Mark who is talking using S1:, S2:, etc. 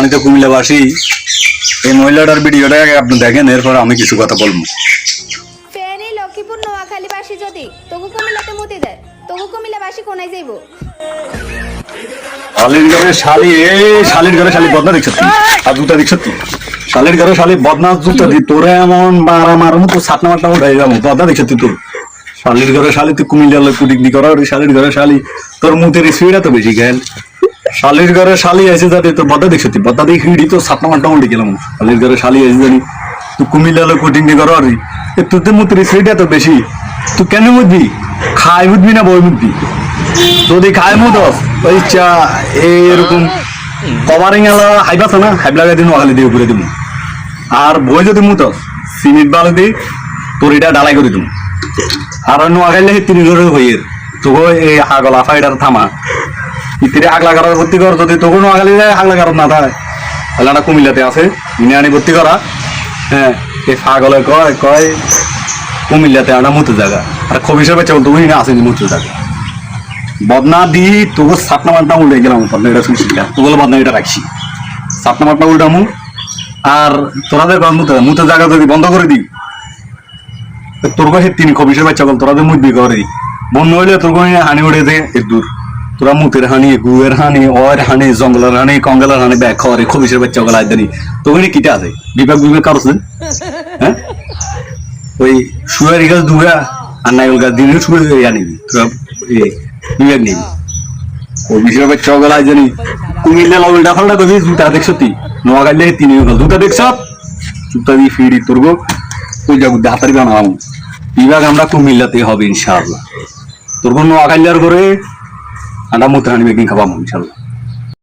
S1: সম্মানিত কুমিল্লাবাসী, এই মহিলাটার ভিডিওটা আপনি দেখেন, এরপর আমি কিছু কথা বলবো।
S2: ফেনী লক্ষ্মীপুর নোয়াখালীবাসী যদি তবু কুমিল্লাতে মুতি দেয়, তবু কুমিল্লাবাসী কোনায় যাইব?
S1: শালির ঘরে শালি, শালির ঘরে শালি বদনা দেখছ তুই, আর জুতা দেখছ তুই। শালির ঘরে শালি বদনা জুতা দি তোরে এমন মারা মার মতো সাতনা মাটনা উঠাই যাবো, বদনা দেখছ তুই। তোর শালির ঘরে শালি তুই কুমিল্লার কুটিকনি করা, শালির ঘরে শালি তোর মুতের স্পিডটা তো বেশি খেয়াল। শালির ঘরে শালি আছে যাতে তোর বদনা দেখছ তুই, বদনা দিয়ে হিড়ি তো সাতনা মাটনা উঠে গেলাম। শালির ঘরে শালি আছে জানি তুই কুমিল্লার কুটিকনি করা, তোর তো মুতের স্পিডটা তো বেশি। তুই কেন মুদবি? খাই মুদবি না বই মুদবি? যদি খাই মুদস ওই চা এরকম কভারিং এলা হাইবাস না, হাইব লাগাই দিন ওখানে দিয়ে ঘুরে দিব। আর বই যদি মুতস সিমেন্ট বালু দিই তোর এটা ডালাই করে দিব। আর নোয়াখাইলে তিনি ধরে হইয়ের তোকে এই আগলা ফাইডার থামা ইতিরে আগলা কারার ভর্তি কর। যদি তোকে নোয়াখালী যায় আগলা কারত না থাকে তাহলে একটা কুমিল্লাতে আছে ইনি আনি ভর্তি করা। হ্যাঁ, এই ফাগলে কয় কয় কুমিল্লাতে আনা মুতে জায়গা, আর খবিসের বাচ্চা বলতো ওই না আসেনি মুতে জায়গা। বদনা দি তোকে সাতনা মাটনা উল্টে গেলাম, এটা শুনছি তোগুলো বদনা এটা রাখছি সাতনা মাটনা উল্টামু। আর তোরাদের মুতে জায়গা যদি বন্ধ করে দিই তোর কাছে তিনি খবিসের বাচ্চা বল তোরাদের মুদবি করে দিই বন্ধ হইলে তোর কাছে হানি উঠে দে এর দূর। তোরা মুতের হানি, গুয়ের হানি, অয়ের হানি, জঙ্গলের হানি, কঙ্গলের হানি ব্যাগ খাওয়ারে খবিসের বাচ্চা গলা আইদানি তোকে কিটা আছে বিবেক বিবেক কারোছে? হ্যাঁ, ওই শুয়ারি গাছ দুগা আর নাইল গাছ দিনে শুয়ে আনিবি তোরা বিবেক নিবি। ও বিষয় বাচ্চা গলা আইদানি কুমিল্লা উল্টা ফাল্টা করবি। জুতা দেখছ তুই নোয়াখাইলে তিনি জুতা দেখছ জুতা দিয়ে ফিরি তোরগো ওই জায়গা হাতারি বানালাম। বিভাগ আমরা কুমিল্লাতে হবে ইনশাআল্লাহ। তোর নোয়াখাইলার করে আমরা মুতে হানি বেগিং খাবাম ইনশাআল্লাহ।